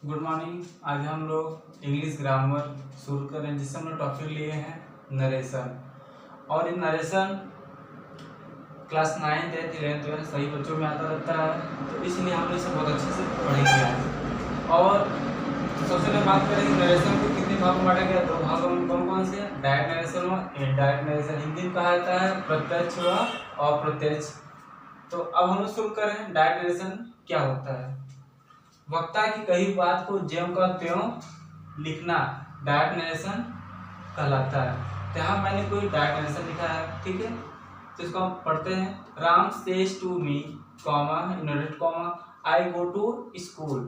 Good morning. आज हम लोग इंग्लिश ग्रामर शुरू कर रहे हैं, जिससे हम लोग टॉपिक लिए हैं नरेशन। और ये narration class 9th 10th 11th 12th सभी बच्चों में आता रहता है, तो इसलिए हम इसे बहुत अच्छे से पढ़ेंगे आज। और सबसे पहले बात करेंगे नरेशन को कितने भागों में बांटा गया। दो भागों में कौन कौन से? डायरेक्ट नरेशन और इनडायरेक्ट नरेशन। हिंदी में कहा जाता है प्रत्यक्ष व अप्रत्यक्ष। तो अब हम लोग शुरू करें। डायरेक्ट नरेशन क्या होता है? वक्ता की कही बात को ज्यों का त्यों लिखना डायरेक्ट नरेशन कहलाता है। तो यहाँ मैंने कोई डायरेक्ट नरेशन लिखा है, ठीक है, तो इसको हम पढ़ते हैं। Ram says to me comma inverted comma I go to school.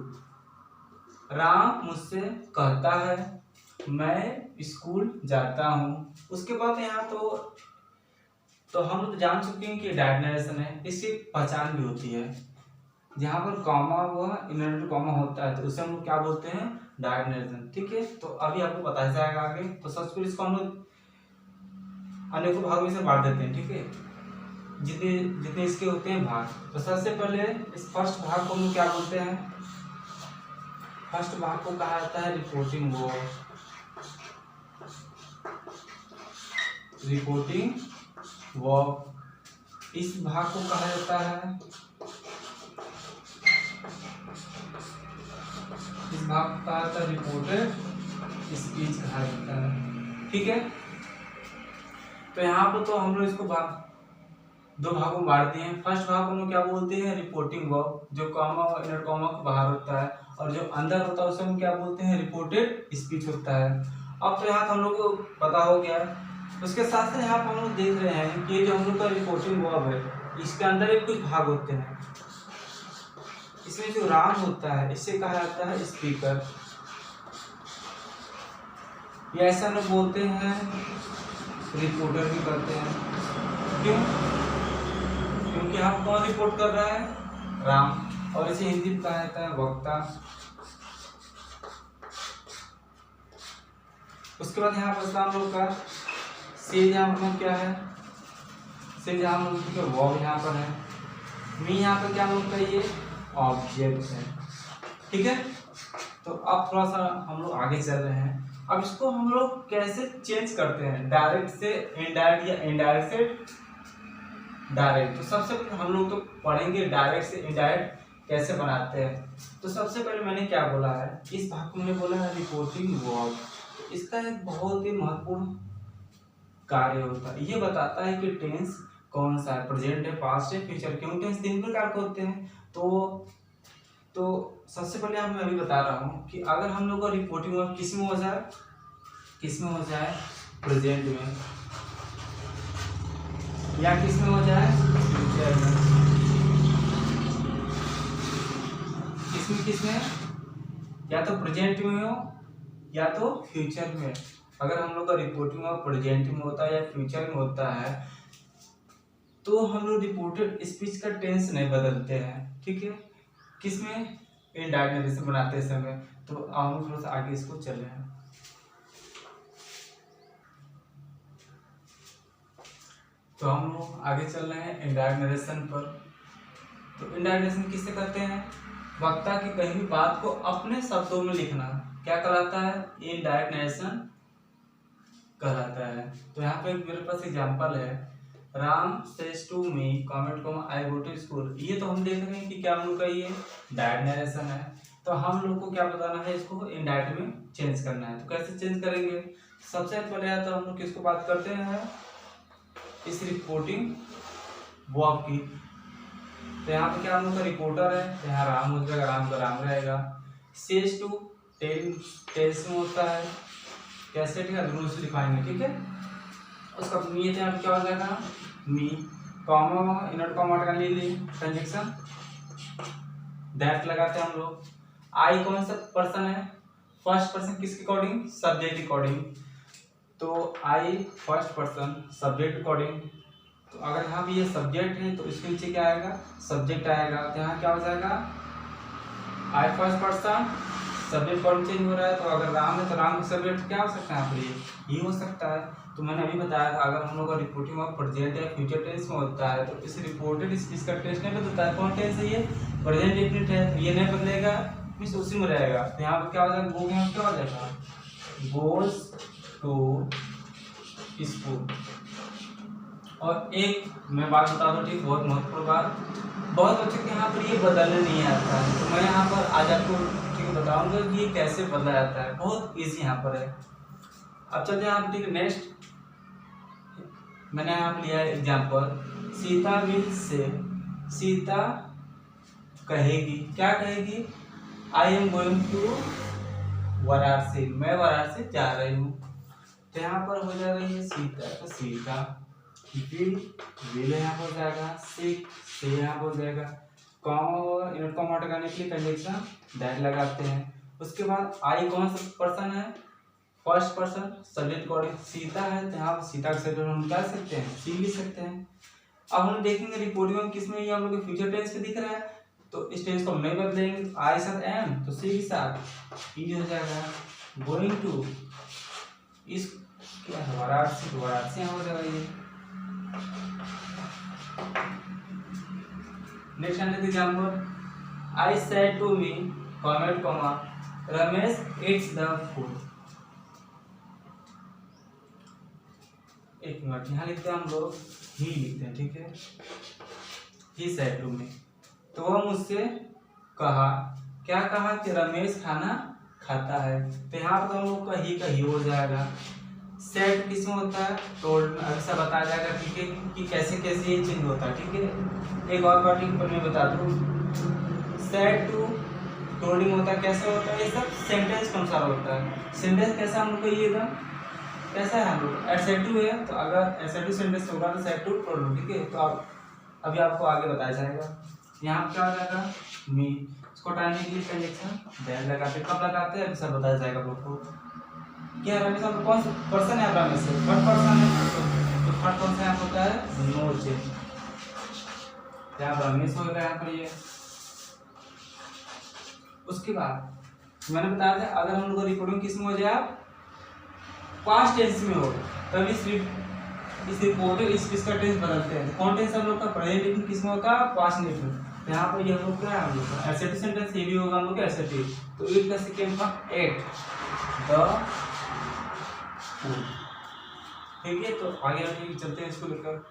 Ram मुझसे कहता है मैं स्कूल जाता हूँ। उसके बाद यहाँ तो हम लोग जान चुके हैं कि डायरेक्ट नरेशन है, इसकी पहचान भी होती है। जहाँ पर कॉमा व इनवर्टेड कॉमा होता है तो उसे हम लोग क्या बोलते हैं? डायरेक्ट नरेशन, ठीक है। तो अभी आपको बताया जाएगा आगे। तो सबसे पहले इसको हम लोग अनेकों भागों में से बांट देते हैं, ठीक है, जितने जितने इसके होते हैं भाग। तो सबसे पहले इस फर्स्ट भाग को हम लोग क्या बोलते हैं? फर्स्ट भाग को कहा जाता है रिपोर्टिंग वर्ब। रिपोर्टिंग वर्ब इस भाग को कहा जाता है, इस भाग को कहा जाता है रिपोर्टेड स्पीच कहा जाता है, ठीक है। तो यहाँ पर तो हम लोग इसको दो भागों में बांट दिए हैं। फर्स्ट भाग को हम लोग क्या बोलते हैं? रिपोर्टिंग वर्ब, जो कॉमा और इनर कॉमा के बाहर होता है, और जो अंदर होता है उसे हम क्या बोलते हैं? रिपोर्टेड स्पीच होता है। अब तो यहाँ हम लोग को पता हो गया। उसके साथ साथ यहाँ पर हम लोग देख रहे हैं कि जो हम लोग का रिपोर्टिंग वर्ब है, इसके अंदर एक कुछ भाग होते हैं। इसमें जो राम होता है इसे कहा जाता है स्पीकर। या ऐसा लोग बोलते हैं रिपोर्टर भी करते हैं। क्यों? क्योंकि हम कौन रिपोर्ट कर रहा है? राम। और इसे हिंदी में कहा जाता है वक्ता। उसके बाद यहाँ पर हम लोग का से यहाँ पर क्या है? से यहाँ वर्ब यहाँ पर है। मी यहाँ पर क्या लोग का ये ऑब्जेक्ट है, ठीक है। तो अब थोड़ा सा हम लोग आगे चल रहे हैं। अब इसको हम लोग कैसे चेंज करते हैं? डायरेक्ट से इनडायरेक्ट या इनडायरेक्ट से डायरेक्ट। तो सबसे पहले हम लोग तो पढ़ेंगे डायरेक्ट से इनडायरेक्ट कैसे बनाते हैं। तो सबसे पहले मैंने क्या बोला है? इस भाग को मैंने बोला है रिपोर्टिंग वर्ब। तो इसका एक बहुत ही महत्वपूर्ण कार्य होता है। ये बताता है कि टेंस कौन सा है, प्रेजेंट है, पास्ट है, फ्यूचर। क्यों? टेंस तीन प्रकार के होते हैं। तो सबसे पहले मैं अभी बता रहा हूँ कि अगर हम लोग का रिपोर्टिंग वर्ब किस में हो जाए? किस में हो जाए? प्रेजेंट में। या किस में हो जाए? फ्यूचर में। किस में? या तो प्रेजेंट में हो या तो फ्यूचर में। अगर हम लोग का रिपोर्टिंग वर्ब प्रेजेंट में होता है या फ्यूचर में होता है तो हम लोग रिपोर्टेड स्पीच का टेंस नहीं बदलते हैं, ठीक है। किसमें? इनडायरेक्ट नरेशन बनाते समय। तो हम लोग थोड़ा सा आगे इसको चल रहे हैं। तो हम लोग आगे चल रहे हैं इनडायरेक्ट नरेशन पर। तो इनडायरेक्ट नरेशन किससे करते हैं? वक्ता की कही भी बात को अपने शब्दों में लिखना क्या कहलाता है? इनडायरेक्ट नरेशन कहलाता है। तो यहाँ पे मेरे पास एग्जांपल है, Ram says to me comment comma I go to school. ये तो हम देख रहे हैं कि क्या हम लोग का ये डायरेक्ट नरेशन है। तो हम लोग को क्या बताना है? इसको इनडायरेक्ट में चेंज करना है। तो कैसे चेंज करेंगे? सबसे पहले तो हम लोग किसको बात करते हैं? इस रिपोर्टिंग वर्ब की। तो यहाँ पे क्या हम लोग का रिपोर्टर है, तो यहाँ राम हो जाएगा, राम का राम रहेगा। सेज टू टेल्स में होता है, कैसे? ठीक है, दोनों से लिखाएंगे, ठीक है। उसका मी यहाँ पे क्या हो जाएगा? मी कॉमा इनवर्ट कॉमा का ले ली कंजक्शन दैट लगाते हैं हम लोग। आई कौन सा पर्सन है? फर्स्ट पर्सन किसके अकॉर्डिंग? Subject according. तो आई फर्स्ट पर्सन सब्जेक्ट अकॉर्डिंग। तो अगर यहाँ पे ये सब्जेक्ट है तो इसके नीचे क्या आएगा? सब्जेक्ट आएगा। तो यहाँ क्या हो जाएगा? I first person subject form change हो रहा है। तो अगर राम है तो राम का सब्जेक्ट क्या हो सकता है? यहाँ पर ये हो सकता है। तो मैंने अभी बताया था अगर हम लोग का रिपोर्टिंग वर्ब प्रेजेंट या फ्यूचर टेंस में होता है तो इस रिपोर्टेड स्पीच का टेंस नहीं बदलता है। कौन टेंस है ये? प्रेजेंट डेफिनिट है, तो ये नहीं बदलेगा, मीन्स उसी में रहेगा। तो यहाँ पर क्या हो जाएगा, गो के यहाँ क्या हो जाएगा, गोज टू स्कूल। और एक मैं बात बता दूँ, ठीक, बहुत महत्वपूर्ण बात, बहुत बच्चों के यहाँ पर ये बदलने नहीं आता है, तो मैं यहाँ पर आज आपको ठीक बताऊंगा कि ये कैसे बदला जाता है। बहुत इजी यहाँ पर है। अब चलते हैं यहाँ पर, ठीक है। नेक्स्ट मैंने यहाँ पर लिया है example, Sita will say, Sita कहेगी, क्या कहेगी, I am going to Varanasi, मैं वाराणसी जा रही हूँ। तो यहाँ पर हो जाएगा ये सीता, तो सीता, विल यहाँ पर हो जाएगा, से यहाँ पर हो जाएगा, कॉमा यूनिट कॉमा हटाने के लिए कंजंक्शन दैट लगाते हैं। उसके बाद आई कौन सा पर्सन है, first person subject coordinate Sita है, तो यहाँ पर सीता का सब्जेक्ट हम क्या सकते हैं, सी लिख सकते हैं। अब हम देखेंगे रिपोर्टिंग में किसमें ये हम लोग फ्यूचर टेंस पे दिख रहा है, तो इस टेंस को हम नहीं बदलेंगे, आई साथ एम तो सी के साथ ई हो जाएगा, गोइंग टू इस क्या है, वाराणसी, वाराणसी हो जाएगा ये। Next example, I said to me comment comma Ramesh it's the food. एक मिनट, यहाँ लिखते हैं हम लोग ही लिखते हैं, ठीक है। ही सेड टू मी, तो वह मुझसे कहा, क्या कहा कि रमेश खाना खाता है, तो यहाँ पर हम लोग का ही हो जाएगा। सेट किसमें होता है, टोल्ड में अक्सर बताया जाएगा, ठीक है, कि कैसे कैसे ये चेंज होता है, ठीक है। एक और बात पर मैं बता दूं, सेट टू टोल्डिंग होता है, कैसे होता है, ये सब सेंटेंस के अनुसार होता है। सेंटेंस कैसा हम लोग को ये एकदम कैसा है, हम लोग एडसेटिव है, तो अगर एडसेटिव सेंटेंस होगा तो सेट टू टोल्ड, ठीक है। तो आप अभी आपको आगे बताया जाएगा। यहाँ पर क्या हो जाएगा, मी, इसको हटाने के लिए कंजंक्शन दैट लगाते, कब लगाते हैं अक्सर बताया जाएगा आपको। क्या रमेश हम कौन सा पर्सन है, रमेश से थर्ड पर्सन है, तो थर्ड पर्सन यहाँ होता है नो चेंज, यहाँ रमेश होगा यहाँ पर ये। उसके बाद मैंने बताया था अगर हम लोग रिपोर्टिंग किस में हो जाए, पास्ट टेंस में हो, तभी इस रिपोर्टिंग इसका टेंस बदलते हैं। कौन टेंस हम लोग का, प्रेजेंट इंडेफिनिट किस में होता है, पास्ट इंडेफिनिट। यहाँ पर ये हम लोग क्या है, हम लोग का एडजेक्टिव सेंटेंस ये भी होगा हम लोग का एडजेक्टिव, तो इट का सेकंड फॉर्म एट द, ठीक है। तो आगे आगे चलते हैं इसको लेकर।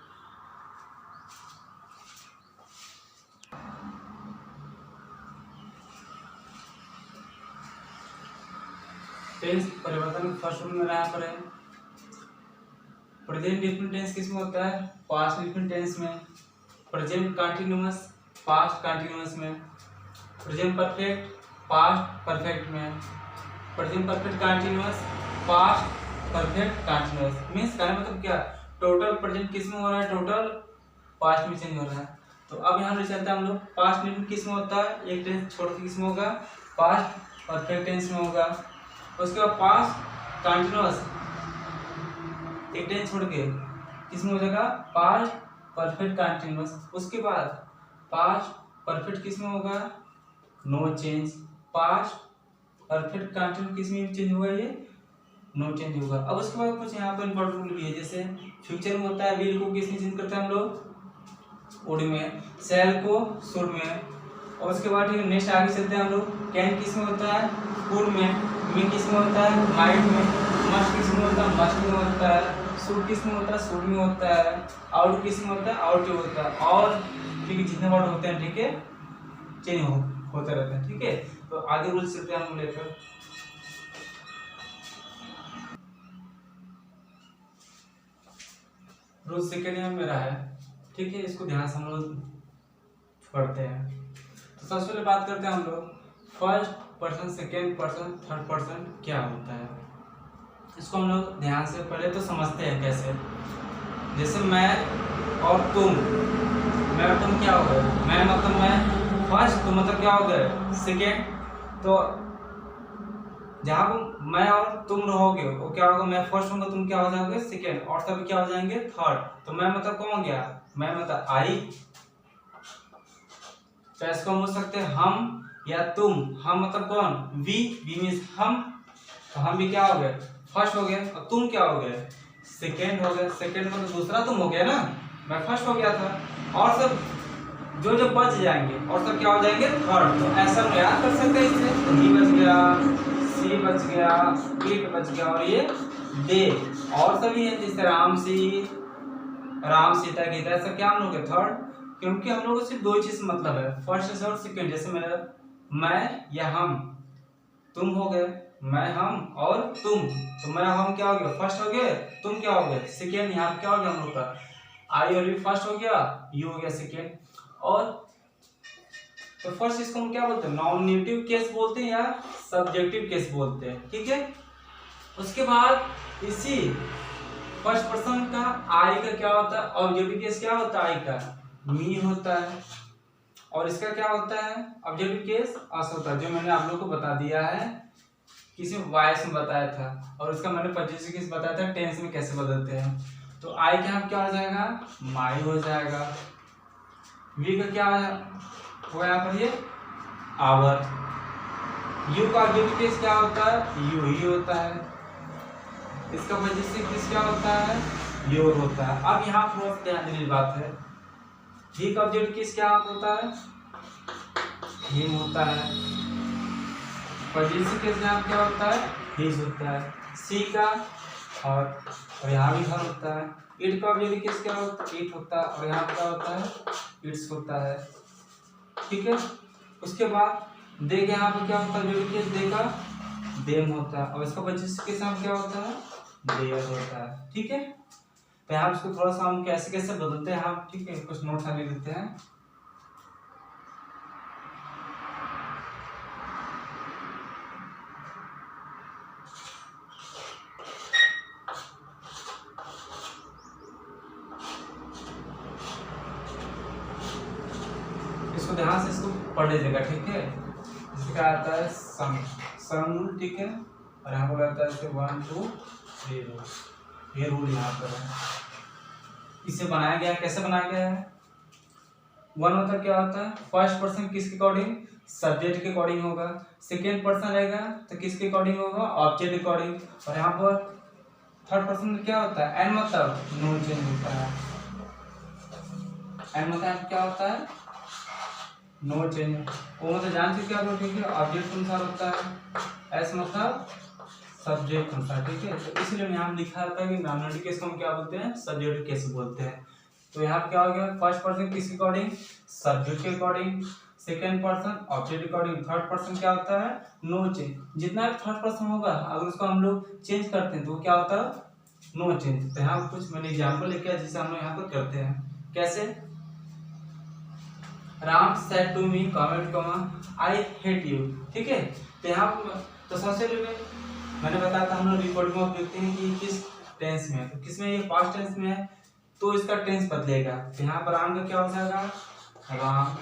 टेंस परिवर्तन फर्स्ट रूल में यहाँ पर है, प्रेजेंट इंडेफिनिट टेंस किस में होता है, पास्ट इंडेफिनिट टेंस में, प्रेजेंट कंटीन्यूअस पास्ट कंटीन्यूअस में, प्रेजेंट परफेक्ट पास्ट परफेक्ट में, present perfect continuous past perfect continuous. Means कहने मतलब क्या, टोटल प्रेजेंट किस में हो रहा है, टोटल पास्ट में चेंज हो रहा है। तो अब यहाँ चलते हैं हम लोग, पास्ट में किस में होता है, एक टेंस छोड़ के किस में होगा, पास्ट परफेक्ट टेंस में होगा। उसके बाद पास्ट कंटीन्यूअस एक टेंस छोड़ के किस में हो जाएगा, पास्ट परफेक्ट कंटीन्यूअस। उसके बाद पास्ट परफेक्ट किस में होगा, no change, past perfect continuous किस में चेंज होगा, ये नो चेंज होगा। अब उसके बाद कुछ यहाँ पर इंपॉर्टेंट रूल भी है, जैसे फ्यूचर में होता है विल को किस में चेंज करते हैं हम लोग, वुड में, शैल को शुड में। और उसके बाद नेक्स्ट आगे चलते हैं हम लोग, कैन किस में होता है, कुड में, मी किस में होता है, माइट में, मस्ट किस में होता है, मस्ट में होता है, शुड किस में होता है, शुड में होता है, आउट किस में होता है, आउट में होता है। और ठीक है जितने वर्ड होते हैं, ठीक है, चेंज होते रहते हैं, ठीक है। तो आगे रूल चलते हैं हम लेकर। रूल सेकेंड में मेरा है, ठीक है, इसको ध्यान से हम लोग पढ़ते हैं। तो सबसे पहले बात करते हैं हम लोग, first person, second person, third person क्या होता है, इसको हम लोग ध्यान से पहले तो समझते हैं कैसे। जैसे मैं और तुम, मैं और तुम क्या हो गए, मैं मतलब मैं फर्स्ट, तो मतलब क्या हो गए सेकेंड। तो जहाँ मैं और तुम रहोगे वो क्या होगा, मैं फर्स्ट होगा, तुम क्या हो जाओगे सेकेंड, और सभी क्या हो जाएंगे थर्ड। तो मैं मतलब कौन हो गया, मैं मतलब आई, तो इसको हम बोल सकते हैं हम या तुम। हम मतलब कौन, वी, वी मीन्स हम, तो हम भी क्या हो गए फर्स्ट हो गए, और तुम क्या हो गए सेकेंड हो गए। सेकेंड मतलब दूसरा तुम हो गया ना, मैं फर्स्ट हो गया था। और सब जो जो बच जाएंगे और सब क्या हो जाएंगे थर्ड। तो ऐसा हम याद कर सकते हैं इससे, तो ही बच गया, सी बच गया, इट बच गया और ये दे और सभी है जैसे राम सीता गीता, ऐसा क्या हम लोग के थर्ड, क्योंकि हम लोग को सिर्फ दो ही चीज मतलब है, फर्स्ट और सेकंड। जैसे मेरा मैं या हम, तुम हो गए, मैं हम और तुम, तो मैं हम क्या हो गया फर्स्ट हो गए, तुम क्या हो गए सेकंड। यहाँ क्या हो गया हम लोग का आई और यू फर्स्ट हो गया, यू हो गया सेकंड। और तो फर्स्ट इसको हम क्या बोलते हैं, नॉमिनेटिव केस बोलते हैं या सब्जेक्टिव केस बोलते हैं, ठीक है। उसके बाद इसी फर्स्ट पर्सन का आई का क्या होता है, ऑब्जेक्टिव केस क्या होता है, आई का मी होता है, और इसका क्या होता है ऑब्जेक्टिव केस अस होता है, जो मैंने आप लोग को बता दिया है, किसी वॉइस में बताया था, और उसका मैंने पॉजिटिव केस बताया था टेंस में कैसे बदलते हैं। तो आई का हम क्या हो जाएगा, माई हो जाएगा। वी का क्या होगा यहाँ पर, ये आवर। यू का ऑब्जेक्टिव केस क्या होता है, यू ही होता है। इसका पॉजिटिव केस क्या होता है, योर होता है। अब यहाँ थोड़ा सा ध्यान देने की बात है, ही का ऑब्जेक्टिव केस क्या होता है, हिम होता है। पॉजिटिव केस यहाँ क्या होता है, हिज होता है। सी का और यहाँ भी हर होता है। इट का ऑब्जेक्टिव केस क्या होता है, इट होता है, और यहाँ क्या होता है, इट्स होता है, ठीक है। उसके बाद दे के यहाँ पे क्या होता है, ऑब्जेक्टिव केस दे का देम होता है, और इसका पॉजिटिव केस यहाँ क्या होता है, देयर होता है, ठीक है। तो यहाँ इसको थोड़ा सा हम कैसे कैसे बदलते हैं हम, ठीक है, कुछ नोट्स आगे देते हैं। इसको ध्यान से इसको पढ़ लीजिएगा, ठीक है। इसका आता है सम, ठीक है, और यहाँ पर आता है 1 2 3 रूल, ये रूल यहाँ पर है। इसे बनाया गया, कैसे बनाया गया है, वन होता क्या होता है, फर्स्ट पर्सन किसके अकॉर्डिंग, सब्जेक्ट के अकॉर्डिंग होगा। सेकेंड पर्सन रहेगा तो किसके अकॉर्डिंग होगा, ऑब्जेक्ट के अकॉर्डिंग। और यहाँ पर थर्ड पर्सन क्या होता है, एन मतलब नो चेंज होता है। एन मतलब क्या होता है, नो चेंज। वो मतलब जान चुके आप लोग, ठीक है, ऑब्जेक्ट अनुसार होता है। एस मतलब सब्जेक्ट अनुसार, ठीक है। तो इसलिए यहाँ लिखा रहता है कि नॉमिनेटिव केस को हम क्या बोलते हैं, सब्जेक्ट केस बोलते हैं। तो यहाँ क्या हो गया, फर्स्ट पर्सन किसके अकॉर्डिंग, सब्जेक्ट के अकॉर्डिंग। सेकेंड पर्सन ऑब्जेक्ट के अकॉर्डिंग। थर्ड पर्सन क्या होता है, नो चेंज। जितना भी थर्ड पर्सन होगा अगर उसको हम लोग चेंज करते हैं तो क्या होता है, नो चेंज। तो यहाँ कुछ मैंने एग्जाम्पल लेके जिसे हम लोग यहाँ पर करते हैं, कैसे, Ram said to me comment comma I hate you, ठीक है। तो यहाँ तो सबसे पहले मैंने बताया था, हम लोग रिकॉर्डिंग में देखते हैं कि किस टेंस में है, तो किसमें ये पास्ट टेंस में है तो इसका टेंस बदलेगा। तो यहाँ पर राम का क्या हो जाएगा, राम।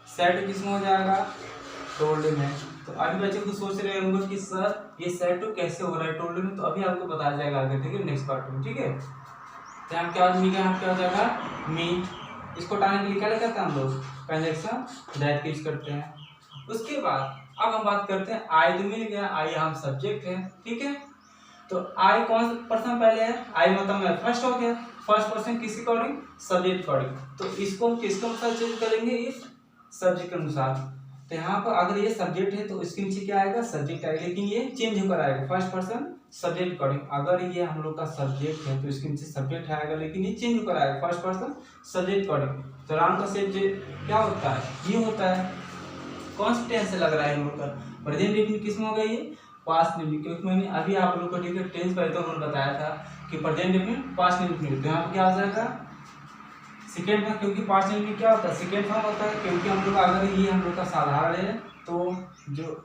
सेड किसमें हो जाएगा, टोल्ड में। तो अभी बच्चे कुछ सोच रहे होंगे कि सर ये सेड टू कैसे हो रहा है टोल्ड में, तो अभी आपको बताया जाएगा आगे, ठीक है, नेक्स्ट पार्ट में, ठीक है। तो यहाँ क्या हो जाएगा, मी। इसको टाइम के लिए क्या करते हैं हम लोग, कंजक्शन दैट यूज करते हैं। उसके बाद अब हम बात करते हैं, आई तो मिल गया, आई हम सब्जेक्ट है, ठीक है। तो आई कौन सा पर्सन पहले है, आई मतलब मैं फर्स्ट हो गया, फर्स्ट पर्सन किसके अकॉर्डिंग, सब्जेक्ट अकॉर्डिंग। तो इसको किसके अनुसार चेंज करेंगे, इस सब्जेक्ट के अनुसार। तो यहाँ पर अगर ये सब्जेक्ट है तो इसके नीचे क्या आएगा, सब्जेक्ट आएगा, लेकिन ये चेंज होकर आएगा, फर्स्ट पर्सन सब्जेक्ट अकॉर्डिंग। अगर ये हम लोग का सब्जेक्ट है तो इसके नीचे सब्जेक्ट आएगा, लेकिन ये चेंज होकर आएगा, फर्स्ट पर्सन सब्जेक्ट अकॉर्डिंग। तो राम का सब्जेक्ट क्या होता है, ये होता है। कौन सी टेंस से लग रहा है हम लोग का, प्रेजेंट डिफिनिट किसमें हो गई है, पास्ट डिफिनिट। क्योंकि मैंने अभी आप लोग को ठीक है टेंस पहले तो उन्होंने बताया था कि प्रेजेंट डिफिनिट पास्ट डिफिनिट। तो यहाँ पर क्या हो जाएगा, सेकेंड फॉर्म, क्योंकि पास्ट डिफिनिट क्या होता है, सेकेंड फॉर्म होता है। क्योंकि हम लोग अगर ये हम लोग का साधारण है तो जो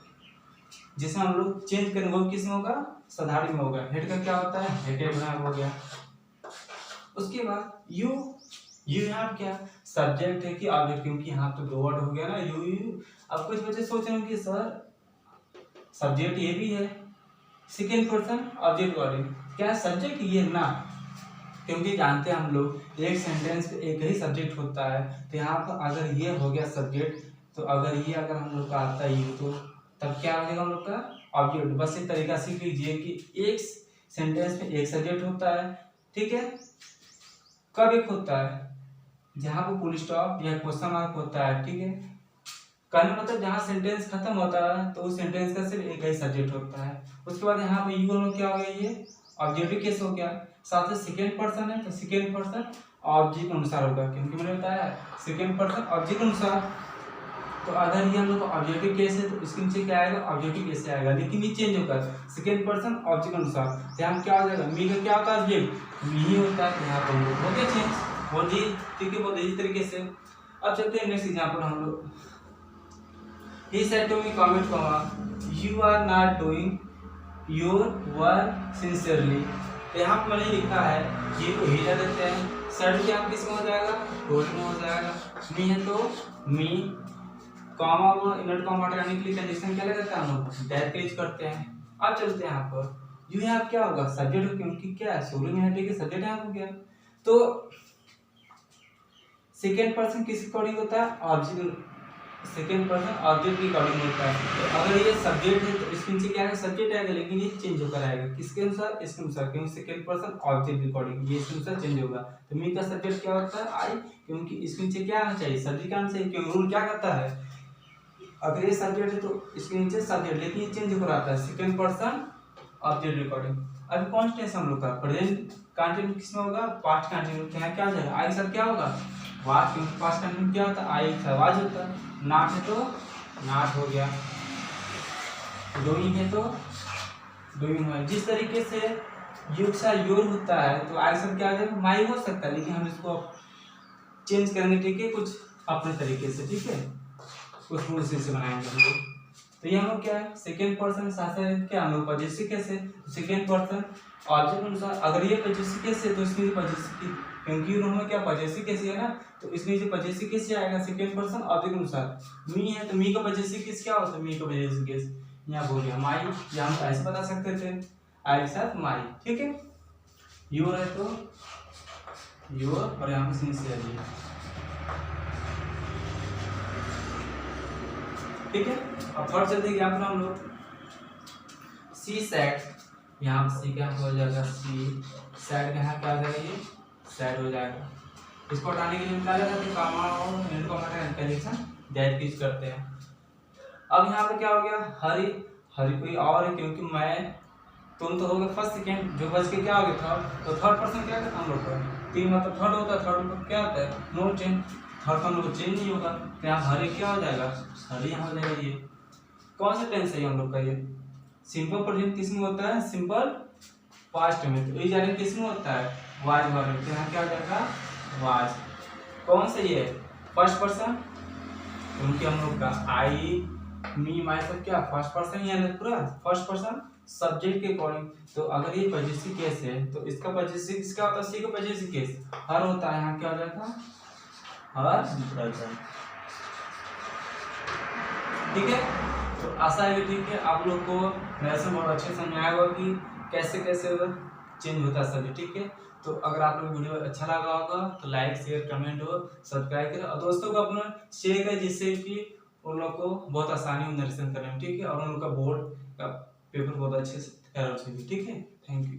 जिसे हम लोग चेंज करेंगे वो किस में होगा, साधारण में होगा। हेड का क्या होता है, हेडेड में हो गया। उसके बाद यू यहाँ क्या सब्जेक्ट है कि ऑब्जेक्ट, क्योंकि यहाँ तो दो वर्ड हो गया ना, यू। अब कुछ बच्चे सोच रहे हैं कि सर सब्जेक्ट ये भी है, सेकेंड पर्सन ऑब्जेक्ट अकॉर्डिंग, क्या सब्जेक्ट ये ना, क्योंकि जानते हैं हम लोग एक सेंटेंस पे एक ही सब्जेक्ट होता है। तो यहाँ पर अगर ये हो गया सब्जेक्ट, तो अगर ये अगर हम लोग का आता है यू, तो तब क्या हो जाएगा हम लोग का ऑब्जेक्ट। बस इस तरीका सीख लीजिए कि एक सेंटेंस में एक सब्जेक्ट होता है, ठीक है। कब एक होता है, जहाँ पे फुल स्टॉप या क्वेश्चन मार्क होता है, ठीक है, कहने मतलब जहाँ सेंटेंस खत्म होता है तो उस सेंटेंस का सिर्फ एक ही सब्जेक्ट होता है। उसके बाद यहाँ पे यू में क्या हो गया, ये ऑब्जेक्टिव केस हो गया, साथ ही सेकेंड पर्सन है तो सेकेंड पर्सन ऑब्जेक्ट अनुसार होगा, क्योंकि मैंने बताया सेकेंड पर्सन ऑब्जेक्ट अनुसार। तो अगर ये हम लोग ऑब्जेक्टिव केस है तो इसके नीचे क्या आएगा, ऑब्जेक्टिव केस से आएगा, लेकिन ये चेंज होगा सेकेंड पर्सन ऑब्जेक्ट अनुसार। यहाँ क्या हो जाएगा, मी का क्या होता है, ऑब्जेक्ट मी ही होता है, यहाँ पर हम लोग हो गया चेंज, बोल दी, ठीक है, बहुत इसी तरीके से। अब चलते हैं नेक्स्ट एग्जाम्पल हम लोग। He said to me, comment, comma, you are not doing your work sincerely। तो यहाँ पर मैंने लिखा है ये को ही देते हैं, सेड क्या किस में हो जाएगा, टोल में हो जाएगा, मी है तो मी, कॉमा को इनवर्ट कॉमा हटाने के लिए कंडीशन क्या लगाते हैं हम लोग, दैट का यूज करते हैं। अब चलते हैं यहाँ पर, यू यहाँ क्या होगा, सब्जेक्ट, क्योंकि क्या है शुरू में हटे के सब्जेक्ट यहाँ हो गया। तो सेकेंड पर्सन किस अकॉर्डिंग होता है, ऑब्जेक्ट, सेकेंड पर्सन ऑब्जेक्ट के अकॉर्डिंग होता है। तो अगर ये सब्जेक्ट है तो इसके नीचे क्या है, सब्जेक्ट आएगा, लेकिन ये चेंज होकर आएगा किसके अनुसार, इसके अनुसार, क्योंकि सेकेंड पर्सन ऑब्जेक्ट के अकॉर्डिंग ये इसके अनुसार चेंज होगा। तो मी का सब्जेक्ट क्या होता है, आई, क्योंकि इसके नीचे क्या आना चाहिए, सब्जेक्ट आना चाहिए, क्योंकि रूल क्या करता है, अगर ये सब्जेक्ट है तो इसके नीचे सब्जेक्ट, लेकिन ये चेंज होकर आता है सेकेंड पर्सन ऑब्जेक्ट के अकॉर्डिंग। अभी कौन टेंस हम लोग का प्रेजेंट कंटिन्यू किसमें होगा, पास्ट कंटिन्यू, क्या हो जाएगा, आई सर क्या होगा, वाज, क्योंकि पास्ट कंटिन्यू क्या होता है, आई था वाज होता है, नॉट है तो नॉट हो गया, डूइंग है तो डूइंग है। जिस तरीके से यू सा योर होता है तो आई सब क्या हो जाएगा, माई हो सकता है, लेकिन हम इसको चेंज करेंगे, ठीक है, कुछ अपने तरीके से, ठीक है, कुछ रूल से बनाएंगे हम लोग। तो ये हम लोग क्या है, सेकेंड पर्सन शासन क्या हम लोग पॉजिटिव केस है, सेकेंड पर्सन ऑब्जेक्ट अनुसार। अगर ये पॉजिटिव केस है तो इसमें पॉजिटिव, क्योंकि रूम में क्या पॉजिटिव केस है ना, तो इसमें जो पॉजिटिव केस से आएगा सेकेंड पर्सन ऑब्जेक्ट अनुसार। मी है तो मी का पॉजिटिव केस क्या होता है, मी का पॉजिटिव केस यहाँ बोल गया माई, या हम ऐसे बता सकते थे आई के साथ माई, ठीक है। योर है तो योर, और यहाँ पे सिंसियरली, ठीक है। अब थर्ड चलते हैं यहाँ पर हम लोग, सी सेट, यहाँ पर सी क्या हो जाएगा, सी सेट यहाँ क्या हो जाएगा, ये सेट हो जाएगा। इसको हटाने के लिए क्या लगाते हैं, कॉमा और इनवर्ट कॉमा का कंडीशन दैट यूज करते हैं। अब यहाँ पे क्या हो गया, हरी, हरी कोई और है, क्योंकि मैं तुम तो हो गए फर्स्ट सेकेंड, जो बच के क्या हो गया थर्ड, तो थर्ड पर्सन क्या है हम लोग का, तीन मतलब थर्ड होता है, थर्ड मतलब क्या होता है, नो चेंज, थर्ड हम लोग चेंज नहीं होगा, तो यहाँ हरी क्या हो जाएगा, हरी यहाँ हो जाएगा। ये कौन सा टेंस है हम लोग का, ये सिंपल प्रेजेंट किस में होता है, सिंपल पास्ट में, तो ये जाने किस में होता है, वाज वाले, तो यहाँ क्या हो जाएगा, वाज। कौन सा ये फर्स्ट पर्सन, क्योंकि हम लोग का आई मी माई सब क्या फर्स्ट पर्सन ही है पूरा, फर्स्ट पर्सन सब्जेक्ट के अकॉर्डिंग। तो अगर ये पॉजिटिव केस है तो इसका पॉजिटिव किसका होता है, सी का पॉजिटिव केस हर होता है, यहाँ क्या हो जाएगा, हर दूसरा, ठीक है। तो आशा है ठीक है आप लोग को नरेशन बहुत अच्छे समझ आया होगा कि कैसे कैसे चेंज होता है सब्जेक्ट, ठीक है। तो अगर आप लोग वीडियो अच्छा लगा होगा तो लाइक शेयर कमेंट और सब्सक्राइब करें, और दोस्तों को अपना शेयर करें, जिससे कि उन लोग को बहुत आसानी हो नरेशन करने में, ठीक है, और उन लोग का बोर्ड का पेपर बहुत अच्छे से तैयार हो सके, ठीक है। Thank you.